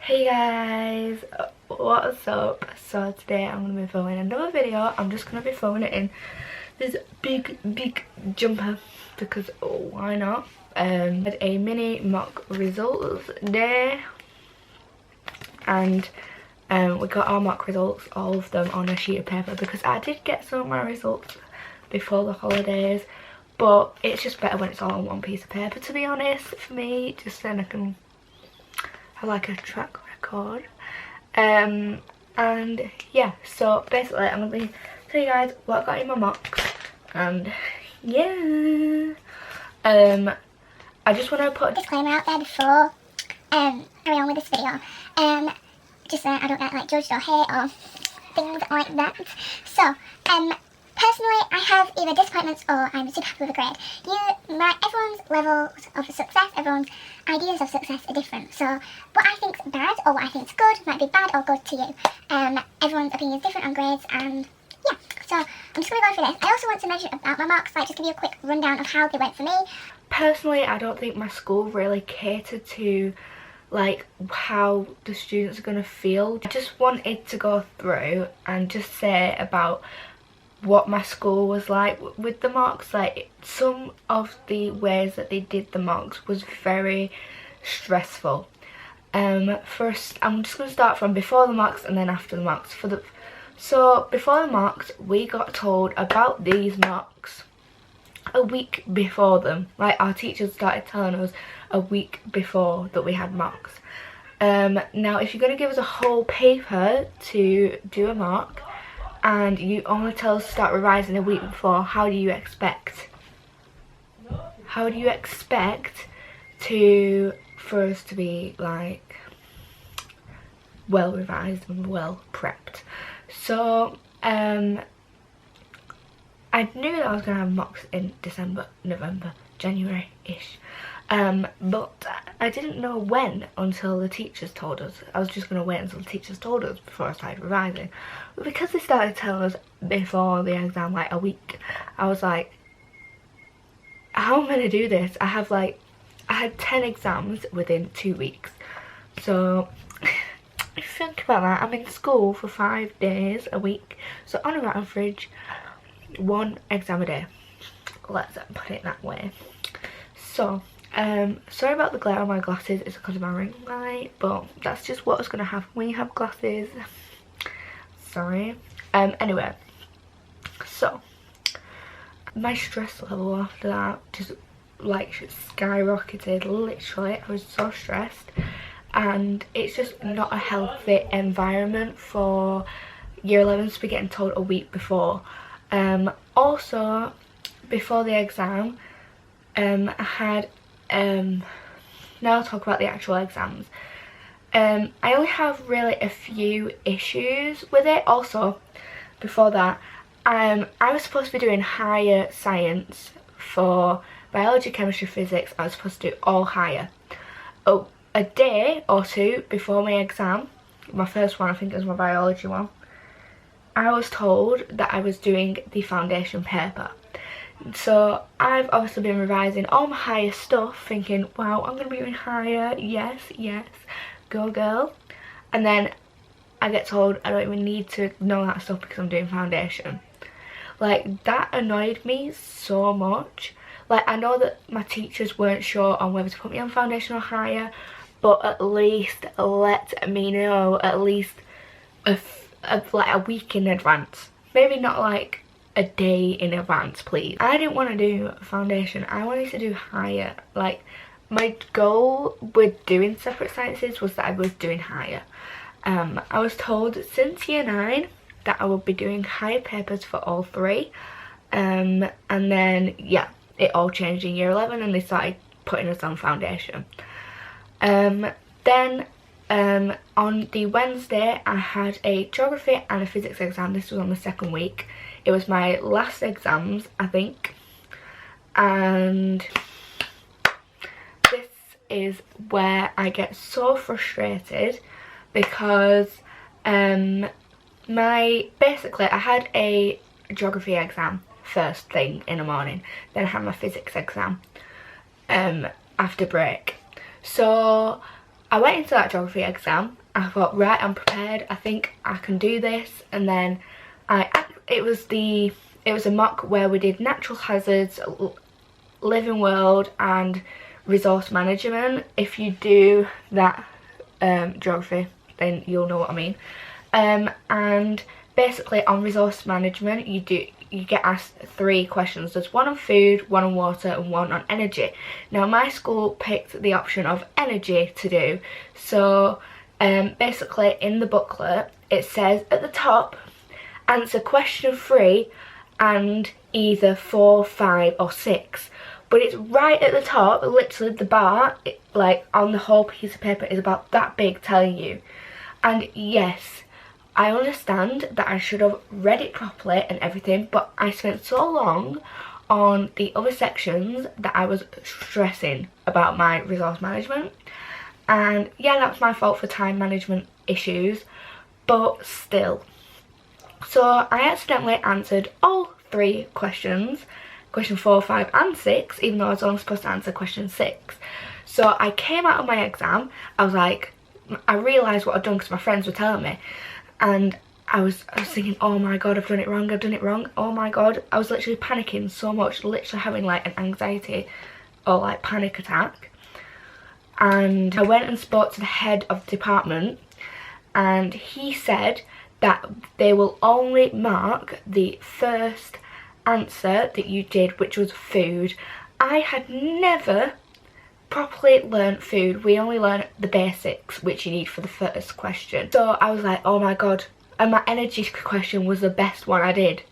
Hey guys, what's up? So today I'm going to be filming another video. I'm just going to be filming it in this big jumper because why not? Had a mini mock results day and we got our mock results, all of them on a sheet of paper because I did get some of my results before the holidays, but it's just better when it's all on one piece of paper, to be honest, for me, just then I can have like a track record. And yeah, so basically I'm gonna be telling you guys what I got in my mocks, and yeah, I just want to put a disclaimer out there before carry on with this video. Just so I don't get like judged or hate or things like that. So personally, I have either disappointments or I'm super happy with a grade. Everyone's levels of success, everyone's ideas of success are different. So what I think's bad or what I think's good might be bad or good to you. Everyone's opinion is different on grades, and yeah. So I'm just going to go through this. I also want to mention about my marks, like just give you a quick rundown of how they went for me. Personally, I don't think my school really catered to like how the students are going to feel. I just wanted to go through and just say about what my school was like with the mocks. Like some of the ways that they did the mocks was very stressful. First I'm just going to start from before the mocks and then after the mocks. So before the mocks, we got told about these mocks a week before them. Like our teachers started telling us a week before that we had mocks. Now if you're going to give us a whole paper to do a mock and you only tell us to start revising a week before, how do you expect for us to be like well revised and well prepped? So I knew that I was going to have mocks in December, November, January-ish, but I didn't know when until the teachers told us. I was just going to wait until the teachers told us before I started revising. But because they started telling us before the exam, like a week, I was like, how am I going to do this? I had 10 exams within 2 weeks. So if you think about that, I'm in school for 5 days a week. So on an average, 1 exam a day. Let's put it that way. So sorry about the glare on my glasses, it's because of my ring light, but that's just what's going to happen when you have glasses. Sorry. Anyway, so my stress level after that just like skyrocketed. Literally, I was so stressed, and it's just not a healthy environment for year 11s to be getting told a week before. Also before the exam, I had now I'll talk about the actual exams. I only have really a few issues with it. Also before that, I was supposed to be doing higher science for biology, chemistry, physics. I was supposed to do all higher. Oh, a day or two before my exam, my first one, I think it was my biology one, I was told that I was doing the foundation paper. So I've obviously been revising all my higher stuff, thinking, wow, I'm going to be doing higher, yes, go girl. And then I get told I don't even need to know that stuff because I'm doing foundation. Like, that annoyed me so much. Like, I know that my teachers weren't sure on whether to put me on foundation or higher, but at least let me know at least like a week in advance. Maybe not like a day in advance, please. I didn't want to do foundation, I wanted to do higher. Like, my goal with doing separate sciences was that I was doing higher. I was told since year 9 that I would be doing higher papers for all 3, and then yeah, it all changed in year 11 and they started putting us on foundation. Then on the Wednesday I had a geography and a physics exam. This was on the 2nd week. It was my last exams, I think, and this is where I get so frustrated because basically I had a geography exam first thing in the morning, then I had my physics exam after break. So I went into that geography exam. I thought, right, I'm prepared. I think I can do this. And then it was a mock where we did natural hazards, living world, and resource management. If you do that geography, then you'll know what I mean. And basically on resource management, you get asked 3 questions. There's one on food, one on water, and one on energy. Now my school picked the option of energy to do. So basically in the booklet it says at the top, answer question 3 and either 4, 5 or 6. But it's right at the top, literally the bar, like on the whole piece of paper, is about that big telling you. And yes, I understand that I should have read it properly and everything, but I spent so long on the other sections that I was stressing about my resource management. And yeah, that's my fault for time management issues, but still. So I accidentally answered all 3 questions, question 4, 5 and 6, even though I was only supposed to answer question 6. So I came out of my exam, I was like, I realised what I'd done because my friends were telling me, and I was thinking, oh my god, I've done it wrong, oh my god. I was literally panicking so much, literally having like an anxiety or like panic attack. And I went and spoke to the head of the department, and he said that they will only mark the first answer that you did, which was food. I had never properly learned food. We only learned the basics, which you need for the first question. So I was like, oh my god. And my energy question was the best one I did.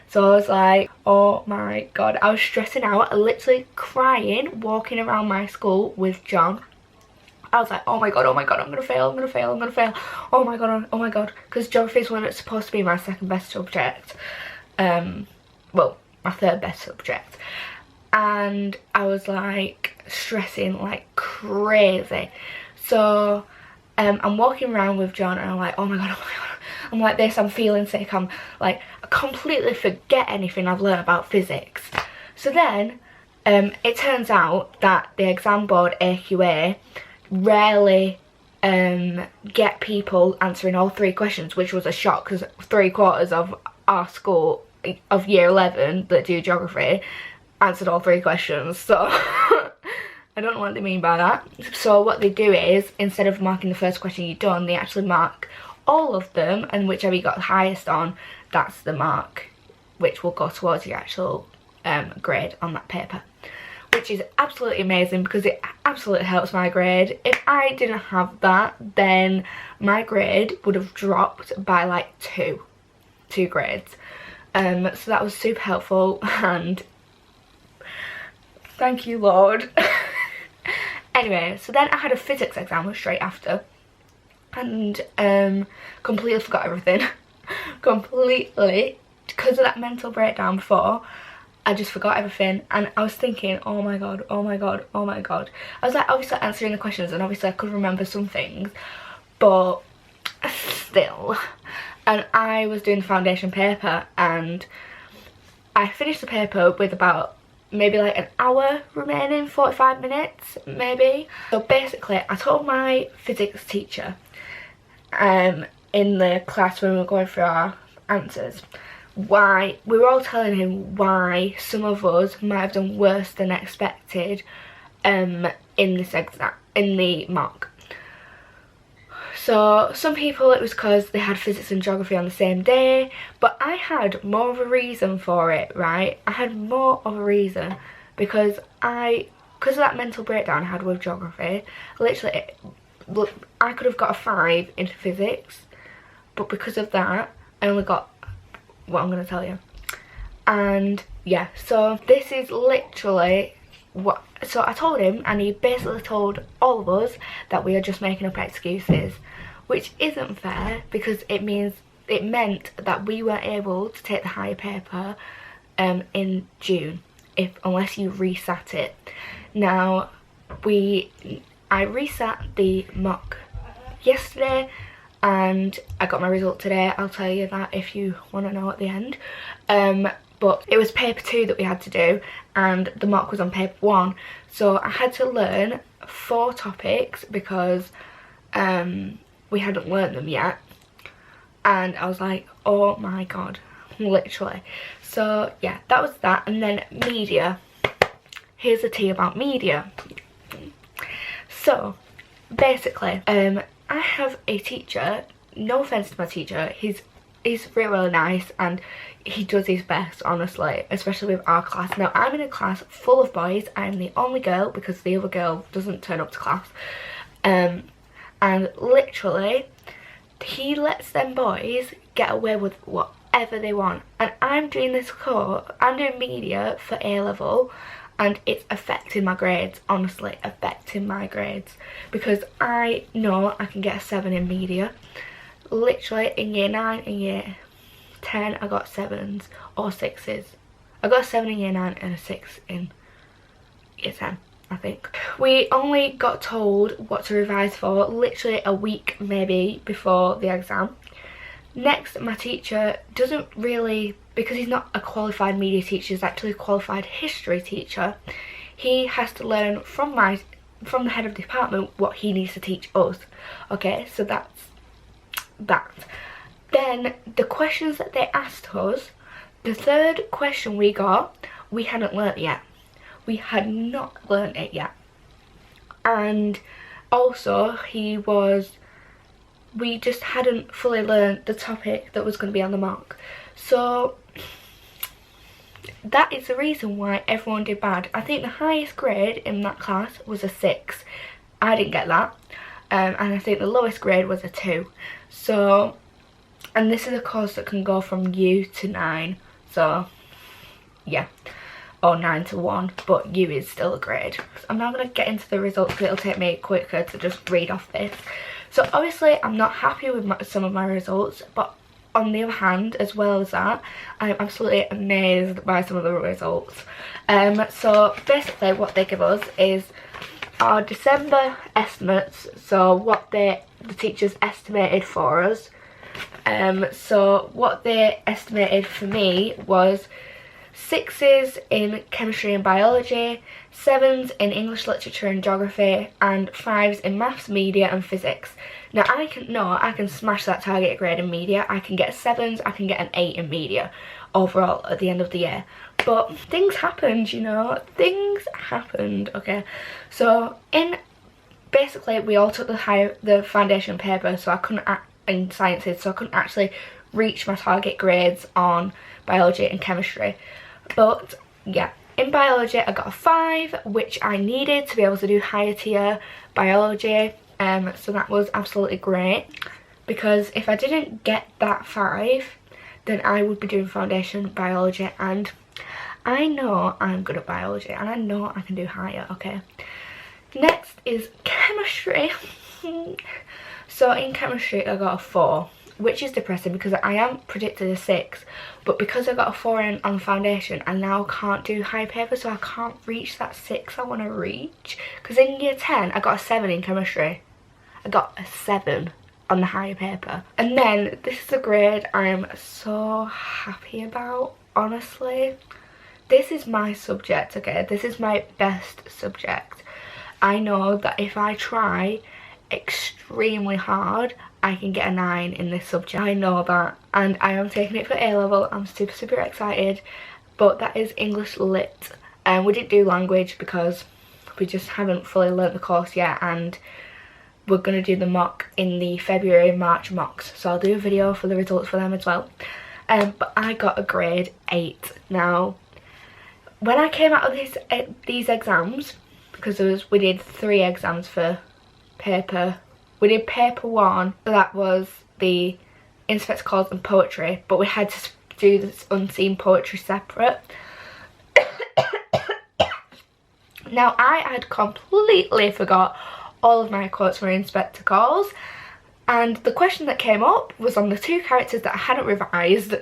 So I was like, oh my god. I was stressing out, literally crying, walking around my school with John. I was like, oh my god, I'm gonna fail, oh my god, because geography is one that's supposed to be my second best subject, well, my third best subject, and I was like stressing like crazy. So I'm walking around with John, and I'm like, oh my god, I'm like this, I'm feeling sick, I'm like, I completely forget anything I've learned about physics. So then it turns out that the exam board AQA rarely get people answering all 3 questions, which was a shock because 3/4 of our school of year 11 that do geography answered all 3 questions. So I don't know what they mean by that. So what they do is, instead of marking the first question you've done, they actually mark all of them, and whichever you got the highest on, that's the mark which will go towards your actual grade on that paper, which is absolutely amazing because it absolutely helps my grade. If I didn't have that, then my grade would have dropped by like 2 grades. So that was super helpful, and thank you, Lord. Anyway, so then I had a physics exam straight after, and completely forgot everything. Completely, because of that mental breakdown before. I just forgot everything, and I was thinking, oh my god. I was like obviously answering the questions, and obviously I could remember some things, but still. And I was doing the foundation paper, and I finished the paper with about maybe like an hour remaining, 45 minutes maybe. So basically I told my physics teacher in the class when we were going through our answers, why we were all telling him why some of us might have done worse than expected in this exam, in the mock. So some people, it was because they had physics and geography on the same day, but I had more of a reason for it, right? I had more of a reason because of that mental breakdown I had with geography, literally I could have got a 5 in physics, but because of that I only got what I'm going to tell you. And yeah, so this is literally what, so I told him, and he basically told all of us that we are just making up excuses, which isn't fair because it meant that we weren't able to take the higher paper in June unless you resat it. Now I resat the mock yesterday, and I got my result today. I'll tell you that if you want to know at the end. But it was paper 2 that we had to do, and the mock was on paper 1, so I had to learn 4 topics because we hadn't learnt them yet, and I was like, oh my god, literally. So yeah, that was that. And then media. Here's the tea about media. So basically, I have a teacher, no offence to my teacher, he's really nice and he does his best, honestly, especially with our class. Now I'm in a class full of boys. I'm the only girl because the other girl doesn't turn up to class, and literally he lets them boys get away with whatever they want. And I'm doing this course, I'm doing media for A-level, and it's affecting my grades, honestly, affecting my grades, because I know I can get a 7 in media. Literally in year 9 and year 10 I got 7s or 6s. I got a 7 in year 9 and a 6 in year 10, I think. We only got told what to revise for literally a week maybe before the exam. Next, my teacher doesn't really, because he's not a qualified media teacher, he's actually a qualified history teacher. He has to learn from the head of the department what he needs to teach us. Okay, so that's that. Then the questions that they asked us, the third question we got, we hadn't learnt yet. We had not learnt it yet. And also we just hadn't fully learnt the topic that was going to be on the mock. So that is the reason why everyone did bad. I think the highest grade in that class was a 6. I didn't get that. And I think the lowest grade was a 2. So, and this is a course that can go from U to 9. So yeah, or 9 to 1, but U is still a grade. So I'm now going to get into the results because it'll take me quicker to just read off this. So obviously I'm not happy with some of my results, but on the other hand, as well as that, I'm absolutely amazed by some of the results. So basically what they give us is our December estimates, so what the teachers estimated for us. So what they estimated for me was 6s in chemistry and biology, 7s in English, literature and geography, and 5s in maths, media and physics. Now I can smash that target grade in media. I can get 7s, I can get an 8 in media overall at the end of the year. But things happened, you know, things happened, okay. So basically we all took the foundation paper, so I couldn't in sciences, so I couldn't actually reach my target grades on biology and chemistry. But yeah, in biology I got a 5, which I needed to be able to do higher tier biology. So that was absolutely great, because if I didn't get that 5, then I would be doing foundation biology, and I know I'm good at biology and I know I can do higher, okay. Next is chemistry. So in chemistry I got a 4, which is depressing because I am predicted a 6, but because I got a 4 on foundation I now can't do high paper, so I can't reach that 6 I want to reach. Because in year 10 I got a 7 in chemistry. I got a 7 on the higher paper. And then this is a grade I am so happy about, honestly. This is my subject, okay? This is my best subject. I know that if I try extremely hard, I can get a 9 in this subject. I know that, and I am taking it for A-level. I'm super excited, but that is English Lit. And we didn't do language because we just haven't fully learnt the course yet, and we're going to do the mock in the February-March mocks, so I'll do a video for the results for them as well. But I got a grade 8. Now, when I came out of these exams, because we did 3 exams for paper. We did paper 1, so that was the Inspector Calls and poetry, but we had to do this unseen poetry separate. Now I had completely forgot all of my quotes for Inspector Calls, and the question that came up was on the 2 characters that I hadn't revised.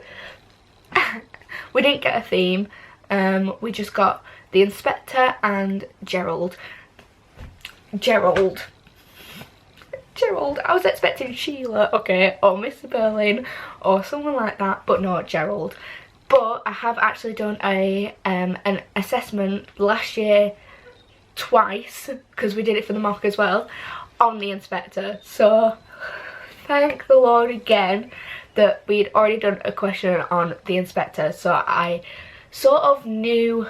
We didn't get a theme, we just got the Inspector and Gerald. I was expecting Sheila, okay, or Mr. Berlin or someone like that, but no, Gerald. But I have actually done an assessment last year twice, because we did it for the mock as well, on the inspector. So thank the Lord again that we'd already done a question on the inspector, so I sort of knew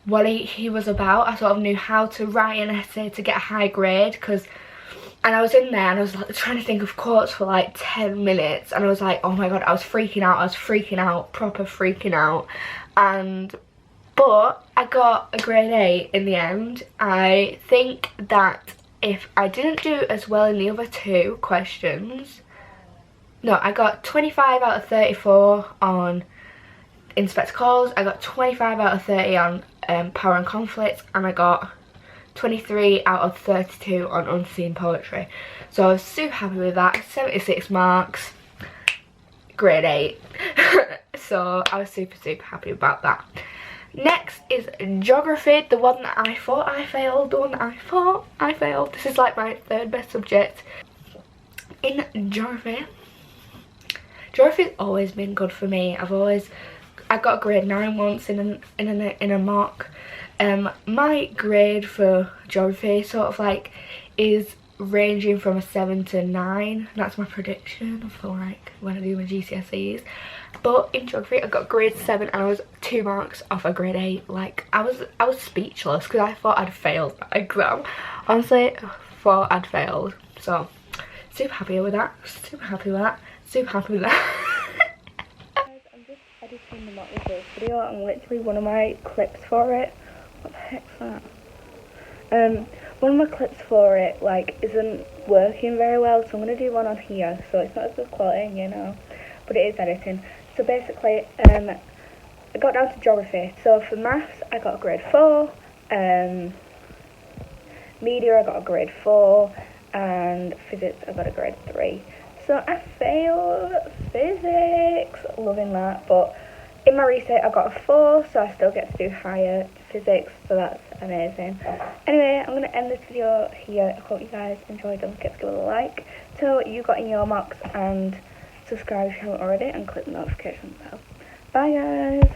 what he was about. I sort of knew how to write an essay to get a high grade, and I was in there and I was like trying to think of quotes for like 10 minutes, and I was like, oh my god, I was freaking out, proper freaking out. But I got a grade 8 in the end. I think that if I didn't do as well in the other 2 questions, no, I got 25 out of 34 on Inspector Calls, I got 25 out of 30 on Power and Conflict, and I got 23 out of 32 on Unseen Poetry. So I was super happy with that. 76 marks, grade 8. So I was super happy about that. Next is Geography, the one that I thought I failed, This is like my 3rd best subject. In Geography, Geography's always been good for me. I got a grade 9 once in a mock. My grade for Geography sort of like is ranging from a 7 to 9. That's my prediction for like when I do my GCSEs. But in Geography I got grade 7 and I was 2 marks off a grade 8. Like I was speechless because I thought I'd failed that exam. Honestly, I thought I'd failed. So super happy with that. I'm just editing the mock results video, and literally one of my clips for it, what the heck's that? One of my clips for it like isn't working very well, so I'm going to do one on here, so it's not as good quality, you know, but it is editing. So basically, I got down to Geography. So for maths I got a grade 4, media I got a grade 4, and physics I got a grade 3. So I failed physics, loving that, but in my research I got a 4, so I still get to do higher physics, so that's amazing. Anyway, I'm going to end this video here. I hope you guys enjoyed. Don't forget to give it a like, tell what you got in your mocks, and subscribe if you haven't already, and click the notification bell. Bye guys!